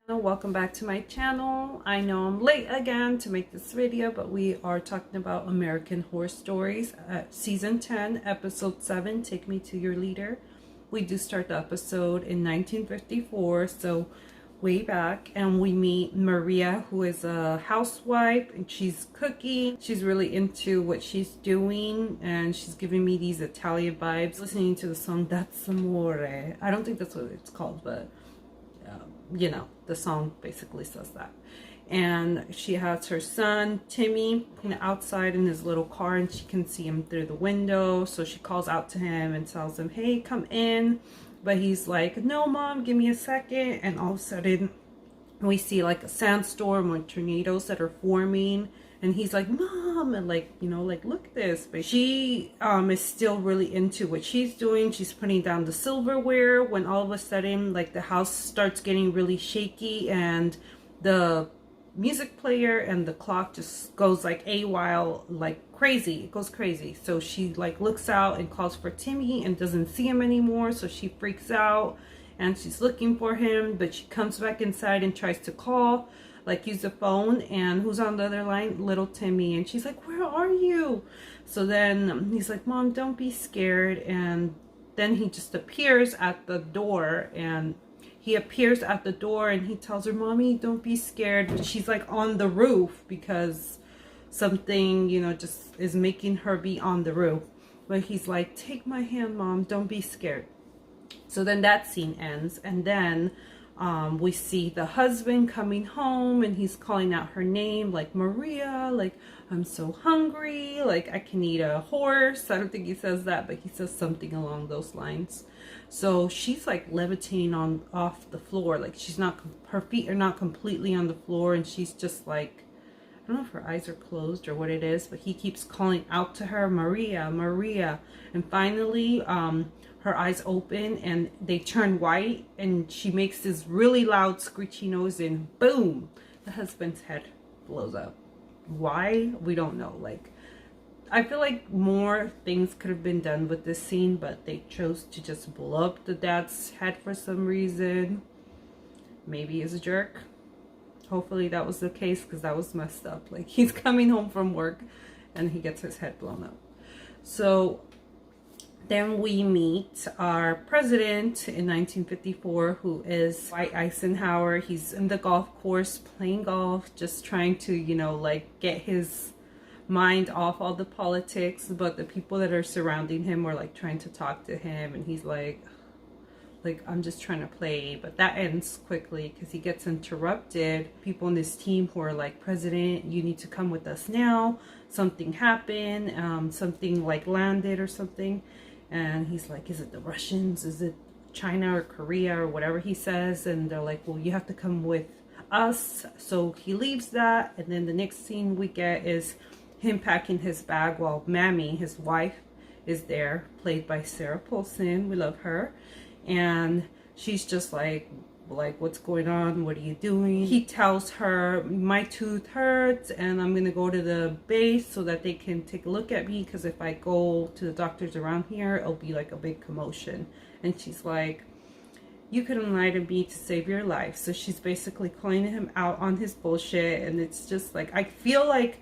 Welcome back to my channel. I know I'm late again to make this video, but we are talking about American Horror Stories, season 10, episode 7, Take Me to Your Leader. We do start the episode in 1954, so way back, and we meet Maria, who is a housewife, and she's cooking. She's really into what she's doing, and she's giving me these Italian vibes, listening to the song That's Amore. I don't think that's what it's called, but you know, the song basically says that. And she has her son Timmy outside in his little car, and she can see him through the window, so she calls out to him and tells him, hey, come in. But he's like, no mom, give me a second. And all of a sudden we see like a sandstorm or tornadoes that are forming, and he's like, mom, and like, you know, like, look at this. But she is still really into what she's doing. She's putting down the silverware when all of a sudden, like, the house starts getting really shaky, and the music player and the clock just goes like AWOL, like crazy. It goes crazy. So she like looks out and calls for Timmy and doesn't see him anymore. So she freaks out and she's looking for him, but she comes back inside and tries to call, like use the phone, and who's on the other line? Little Timmy. And she's like, where are you? So then he's like, mom, don't be scared. And then he just appears at the door, and he tells her, mommy, don't be scared. But she's like on the roof because something, you know, just is making her be on the roof. But he's like, take my hand, mom, don't be scared. So then that scene ends, and then we see the husband coming home, and he's calling out her name, like, Maria, like, I'm so hungry, like, I can eat a horse. I don't think he says that, but he says something along those lines. So she's like levitating off the floor, like she's not, her feet are not completely on the floor, and she's just like, I don't know if her eyes are closed or what it is, but he keeps calling out to her, Maria, Maria. And finally, her eyes open and they turn white, and she makes this really loud screechy noise, and boom, the husband's head blows up. Why? We don't know. Like, I feel like more things could have been done with this scene, but they chose to just blow up the dad's head for some reason. Maybe he's a jerk. Hopefully that was the case, because that was messed up. Like, he's coming home from work and he gets his head blown up. So then we meet our president in 1954, who is Dwight Eisenhower. He's in the golf course playing golf, just trying to, you know, like, get his mind off all the politics. But the people that are surrounding him are like trying to talk to him, and he's like, I'm just trying to play. But that ends quickly because he gets interrupted. People on this team who are like, President, you need to come with us now. Something happened. Something like landed or something. And he's like, is it the Russians? Is it China or Korea or whatever he says? And they're like, well, you have to come with us. So he leaves that. And then the next scene we get is him packing his bag while Mammy, his wife, is there, played by Sarah Paulson. We love her. And she's just like, what's going on? What are you doing? He tells her, my tooth hurts and I'm gonna go to the base so that they can take a look at me, because if I go to the doctors around here, it'll be like a big commotion. And she's like, you couldn't lie to me to save your life. So she's basically calling him out on his bullshit. And it's just like, I feel like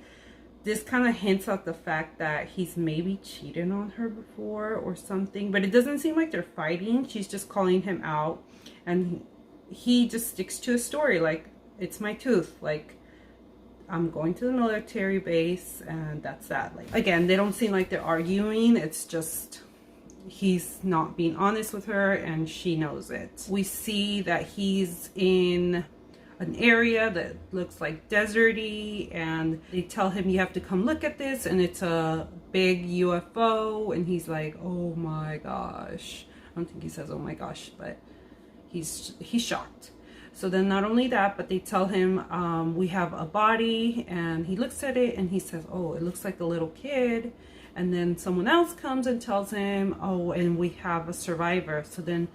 this kind of hints at the fact that he's maybe cheated on her before or something, but it doesn't seem like they're fighting. She's just calling him out, and he just sticks to his story, like, it's my tooth, like, I'm going to the military base, and that's that. Like, again, they don't seem like they're arguing. It's just he's not being honest with her, and she knows it. We see that he's in an area that looks like deserty, and they tell him, you have to come look at this, and it's a big UFO. And he's like, oh my gosh. I don't think he says oh my gosh, but he's shocked. So then not only that, but they tell him, we have a body, and he looks at it and he says, oh, it looks like a little kid. And then someone else comes and tells him, oh, and we have a survivor. So then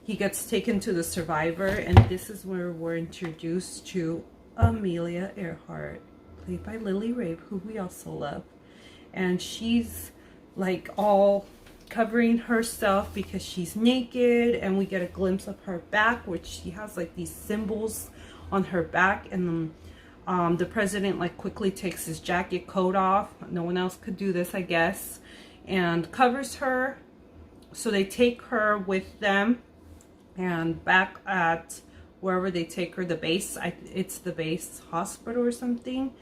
he gets taken to the survivor, and this is where we're introduced to Amelia Earhart, played by Lily Rabe, who we also love. And she's like all covering herself because she's naked, and we get a glimpse of her back, which she has like these symbols on her back, and the president like quickly takes his jacket coat off. No one else could do this, I guess, and covers her. So they take her with them, and back at wherever they take her, the base, it's the base hospital or something,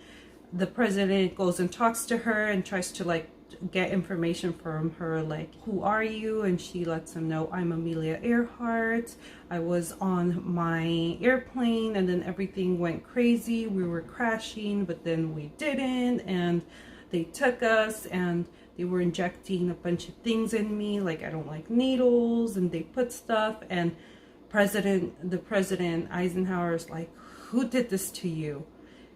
the president goes and talks to her and tries to like get information from her, like, who are you? And she lets him know, I'm Amelia Earhart. I was on my airplane and then everything went crazy. We were crashing, but then we didn't, and they took us and they were injecting a bunch of things in me, like I don't like needles, and they put stuff. And the president Eisenhower's like, who did this to you?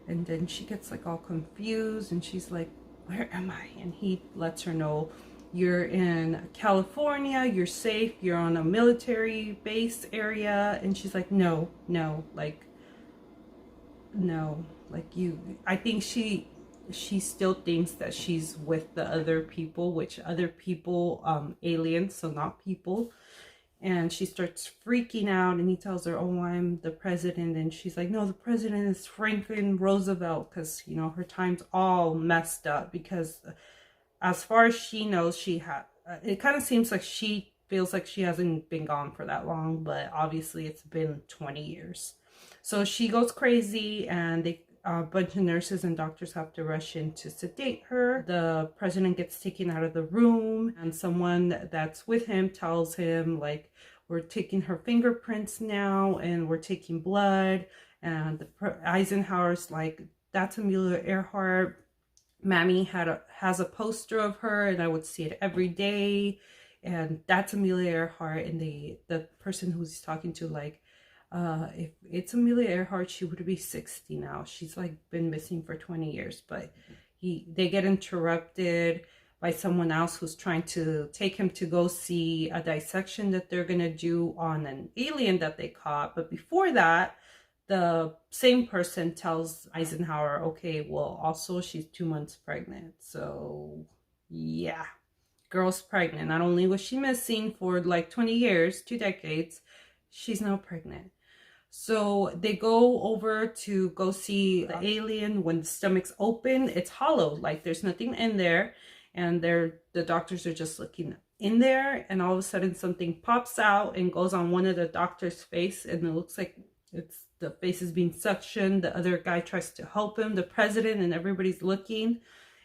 And then she gets like all confused and she's like, where am I? And he lets her know, you're in California, you're safe, you're on a military base area. And she's like, no, like, no, like you, I think she still thinks that she's with the other people, which other people, aliens, so not people. And she starts freaking out, and he tells her, oh, I'm the president. And she's like, no, the president is Franklin Roosevelt, because, you know, her time's all messed up, because as far as she knows, it kind of seems like she feels like she hasn't been gone for that long, but obviously it's been 20 years. So she goes crazy, and a bunch of nurses and doctors have to rush in to sedate her. The president gets taken out of the room, and someone that's with him tells him, like, we're taking her fingerprints now and we're taking blood. And Eisenhower's like, that's Amelia Earhart. Mammy has a poster of her and I would see it every day. And that's Amelia Earhart. And the person who's talking to, like, if it's Amelia Earhart, she would be 60 now. She's like been missing for 20 years. But they get interrupted by someone else who's trying to take him to go see a dissection that they're going to do on an alien that they caught. But before that, the same person tells Eisenhower, okay, well, also she's 2 months pregnant. So yeah, girl's pregnant. Not only was she missing for like 20 years, 2 decades, she's now pregnant. So they go over to go see the alien. When the stomach's open, it's hollow, like there's nothing in there. And the doctors are just looking in there, and all of a sudden something pops out and goes on one of the doctor's face, and it looks like the face is being suctioned. The other guy tries to help him, the president, and everybody's looking,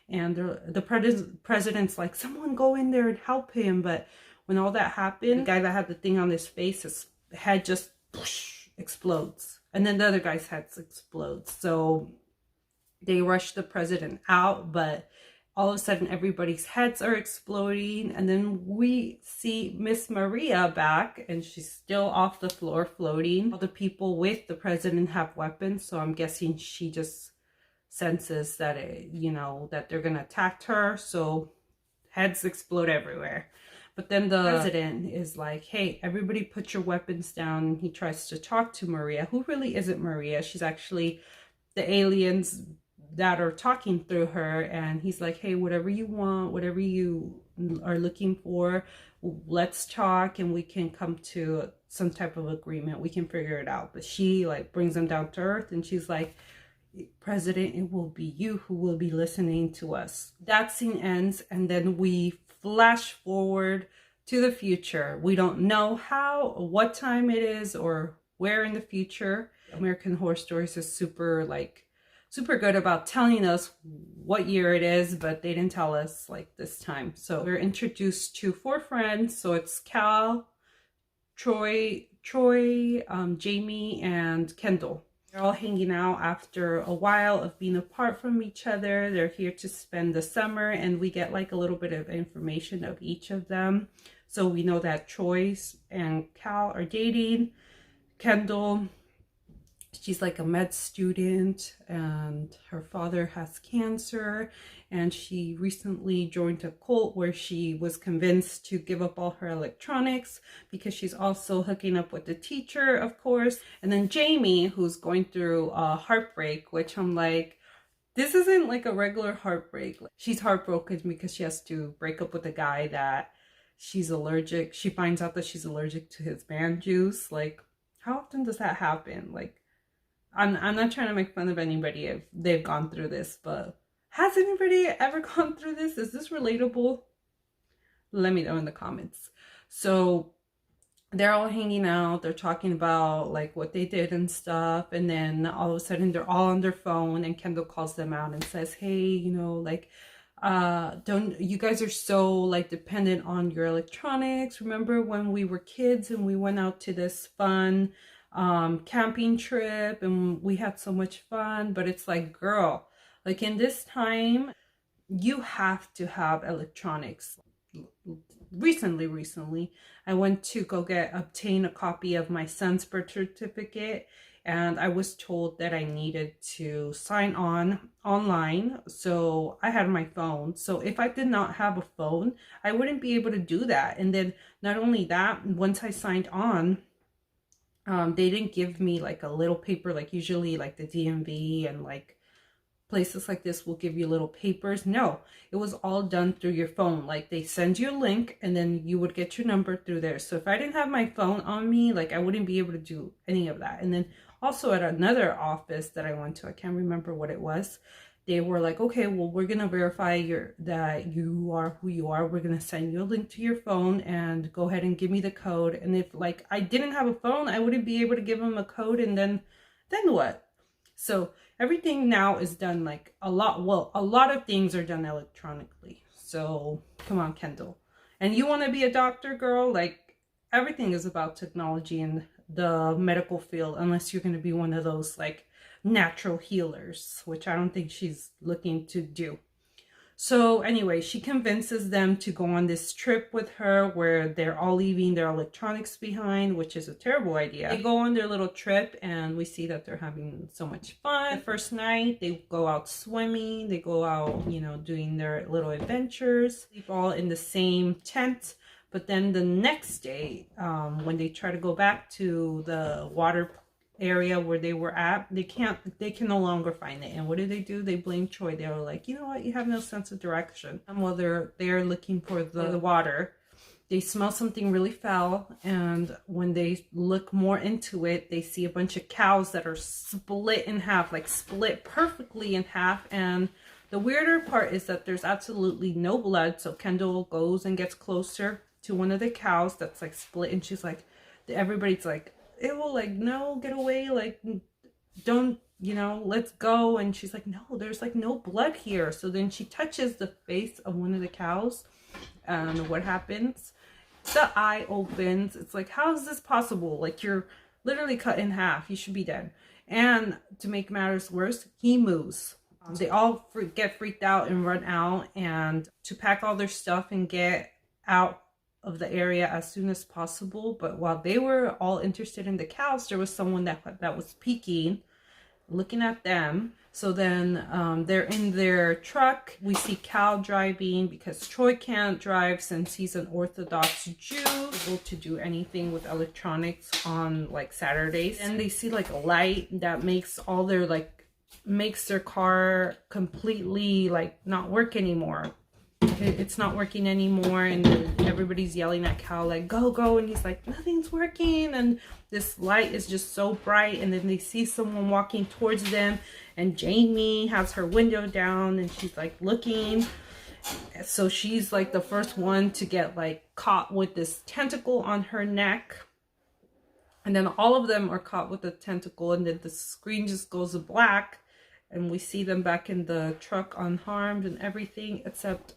and the president's like, someone go in there and help him. But when all that happened, the guy that had the thing on his face, his head just whoosh, explodes, and then the other guy's head explodes. So they rush the president out, but all of a sudden everybody's heads are exploding. And then we see Miss Maria back, and she's still off the floor floating. All the people with the president have weapons, so I'm guessing she just senses that that they're gonna attack her, so heads explode everywhere. But then the president is like, hey, everybody put your weapons down. He tries to talk to Maria, who really isn't Maria. She's actually the aliens that are talking through her. And he's like, hey, whatever you want, whatever you are looking for, let's talk and we can come to some type of agreement. We can figure it out. But she like brings him down to earth, and she's like, President, it will be you who will be listening to us. That scene ends, and then we flash forward to the future. We don't know how or what time it is or where in the future. American Horror Stories is super good about telling us what year it is, but they didn't tell us like this time. So we're introduced to 4 friends. So it's Cal, Troy, Jamie, and Kendall. They're all hanging out after a while of being apart from each other. They're here to spend the summer, and we get like a little bit of information of each of them. So we know that Troy and Cal are dating. Kendall, she's like a med student, and her father has cancer, and she recently joined a cult where she was convinced to give up all her electronics because she's also hooking up with the teacher, of course. And then Jamie, who's going through a heartbreak, which I'm like, this isn't like a regular heartbreak. She's heartbroken because she has to break up with a guy that she's allergic. She finds out that she's allergic to his man juice. Like, how often does that happen? Like, I'm not trying to make fun of anybody if they've gone through this, but has anybody ever gone through this? Is this relatable? Let me know in the comments. So they're all hanging out, they're talking about like what they did and stuff, and then all of a sudden they're all on their phone, and Kendall calls them out and says, hey, you know, like don't, you guys are so like dependent on your electronics. Remember when we were kids and we went out to this fun camping trip and we had so much fun? But it's like, girl, like in this time you have to have electronics. Recently I went to go obtain a copy of my son's birth certificate, and I was told that I needed to sign on online. So I had my phone. So if I did not have a phone, I wouldn't be able to do that. And then not only that, once I signed on, they didn't give me like a little paper, like usually like the DMV and like places like this will give you little papers. No, it was all done through your phone. Like they send you a link and then you would get your number through there. So if I didn't have my phone on me, like I wouldn't be able to do any of that. And then also at another office that I went to, I can't remember what it was, they were like, okay, well, we're gonna verify that you are who you are. We're gonna send you a link to your phone and go ahead and give me the code. And if like I didn't have a phone, I wouldn't be able to give them a code. And then what? So everything now is done like a lot of things are done electronically. So come on, Kendall. And you want to be a doctor, girl? Like everything is about technology in the medical field, unless you're going to be one of those like natural healers, which I don't think she's looking to do. So anyway, she convinces them to go on this trip with her where they're all leaving their electronics behind, which is a terrible idea. They go on their little trip and we see that they're having so much fun. The first night, they go out swimming, they go out, you know, doing their little adventures, sleep all in the same tent. But then the next day, when they try to go back to the water area where they were at, they can no longer find it. And what do? They blame Troy. They were like, you know what, you have no sense of direction. And while they're looking for the water, they smell something really foul, and when they look more into it, they see a bunch of cows that are split in half, like split perfectly in half. And the weirder part is that there's absolutely no blood. So Kendall goes and gets closer to one of the cows that's like split, and she's like, everybody's like, it will, like, no, get away, like, don't, you know, let's go. And she's like, no, there's like no blood here. So then she touches the face of one of the cows, and what happens? The eye opens. It's like, how is this possible? Like, you're literally cut in half. You should be dead. And to make matters worse, he moves. They all get freaked out and run out, and to pack all their stuff and get out of the area as soon as possible. But while they were all interested in the cows, there was someone that was peeking, looking at them. So then they're in their truck. We see Cal driving because Troy can't drive since he's an Orthodox Jew, able to do anything with electronics on like Saturdays. And they see like a light that makes all their makes their car completely like not work anymore. It's not working anymore, and everybody's yelling at Cal like, go, go, and he's like, nothing's working. And this light is just so bright, and then they see someone walking towards them, and Jamie has her window down and she's like looking. So she's like the first one to get like caught with this tentacle on her neck, and then all of them are caught with the tentacle, and then the screen just goes black and we see them back in the truck unharmed and everything, except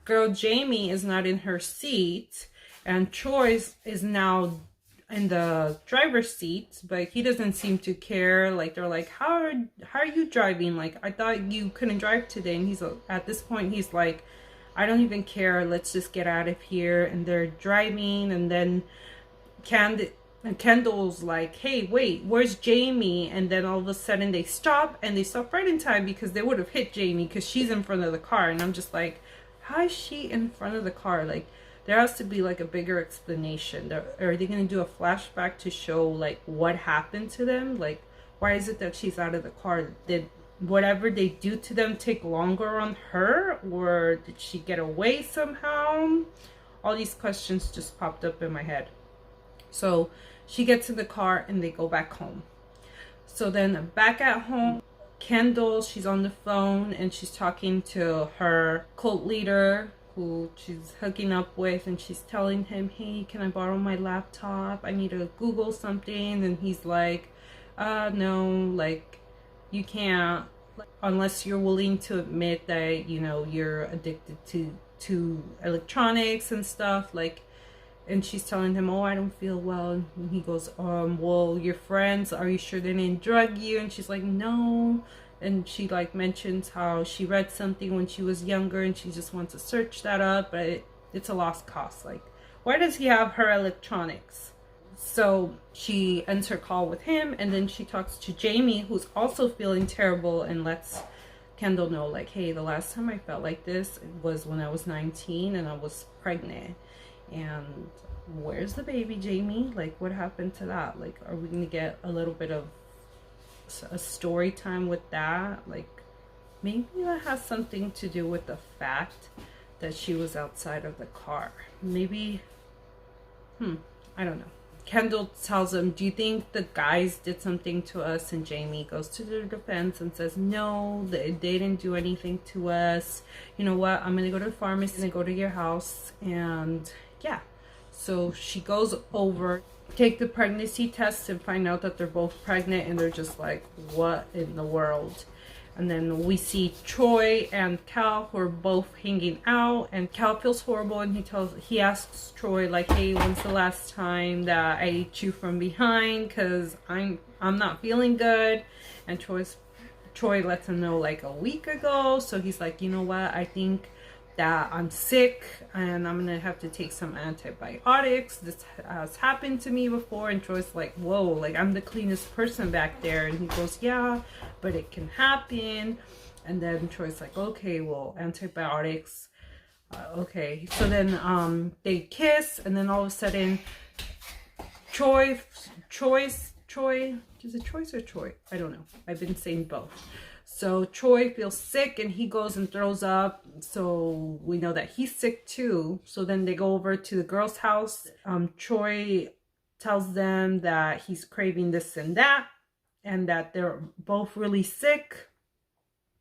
girl Jamie is not in her seat, and Troy is now in the driver's seat, but he doesn't seem to care. Like, they're like, how are you driving? Like, I thought you couldn't drive today. And he's at this point, he's like, I don't even care, let's just get out of here. And they're driving, and then Kendall's like, hey, wait, where's Jamie? And then all of a sudden they stop, and they stop right in time because they would have hit Jamie because she's in front of the car. And I'm just like, how is she in front of the car? Like, there has to be like a bigger explanation. Are they going to do a flashback to show like what happened to them? Like, why is it that she's out of the car? Did whatever they do to them take longer on her, or did she get away somehow? All these questions just popped up in my head. So she gets in the car and they go back home. So then back at home, Kendall, she's on the phone and she's talking to her cult leader who she's hooking up with, and she's telling him, hey, can I borrow my laptop? I need to Google something. And he's like, no, like, you can't, unless you're willing to admit that, you know, you're addicted to electronics and stuff. Like, and she's telling him, oh, I don't feel well. And he goes, well, your friends, are you sure they didn't drug you? And she's like, no. And she like mentions how she read something when she was younger and she just wants to search that up, but it's a lost cause. Like, why does he have her electronics? So she ends her call with him, and then she talks to Jamie, who's also feeling terrible, and lets Kendall know, like, hey, the last time I felt like this was when I was 19 and I was pregnant. And where's the baby, Jamie? Like, what happened to that? Like, are we gonna get a little bit of a story time with that? Like, maybe that has something to do with the fact that she was outside of the car. Maybe, I don't know. Kendall tells him, do you think the guys did something to us? And Jamie goes to their defense and says, no, they didn't do anything to us. You know what? I'm going to go to the pharmacy and go to your house. And yeah. So she goes over, take the pregnancy test, and find out that they're both pregnant. And they're just like, what in the world? And then we see Troy and Cal, who are both hanging out, and Cal feels horrible, and he asks Troy, like, hey, when's the last time that I ate you from behind? Because I'm not feeling good. And Troy lets him know like a week ago. So he's like, you know what, I think that I'm sick and I'm gonna have to take some antibiotics. This has happened to me before. And Troy's like, whoa, like, I'm the cleanest person back there. And he goes, yeah, but it can happen. And then Troy's like, okay, well, antibiotics, okay. So then they kiss, and then all of a sudden Troy, is it Troy's or Troy? I don't know, I've been saying both. So Troy feels sick and he goes and throws up. So we know that he's sick too. So then they go over to the girl's house. Troy tells them that he's craving this and that, and that they're both really sick.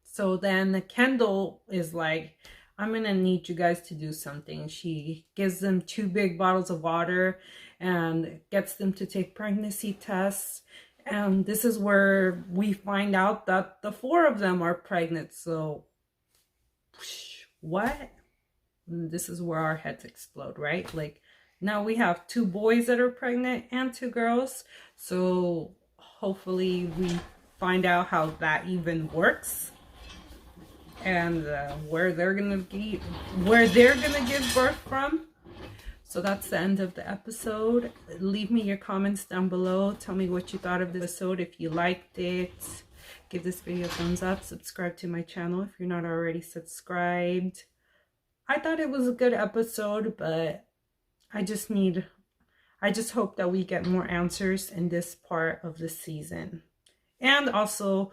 So then Kendall is like, I'm going to need you guys to do something. She gives them 2 big bottles of water and gets them to take pregnancy tests. And this is where we find out that the 4 of them are pregnant. So, what? And this is where our heads explode, right? Like, now we have 2 boys that are pregnant and 2 girls. So, hopefully we find out how that even works. And where they're gonna give birth from. So that's the end of the episode. Leave me your comments down below. Tell me what you thought of this episode. If you liked it, give this video a thumbs up. Subscribe to my channel if you're not already subscribed. I thought it was a good episode, but I just hope that we get more answers in this part of the season. And also,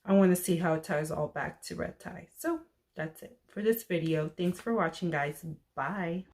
I want to see how it ties all back to Red Tie. So that's it for this video. Thanks for watching, guys. Bye.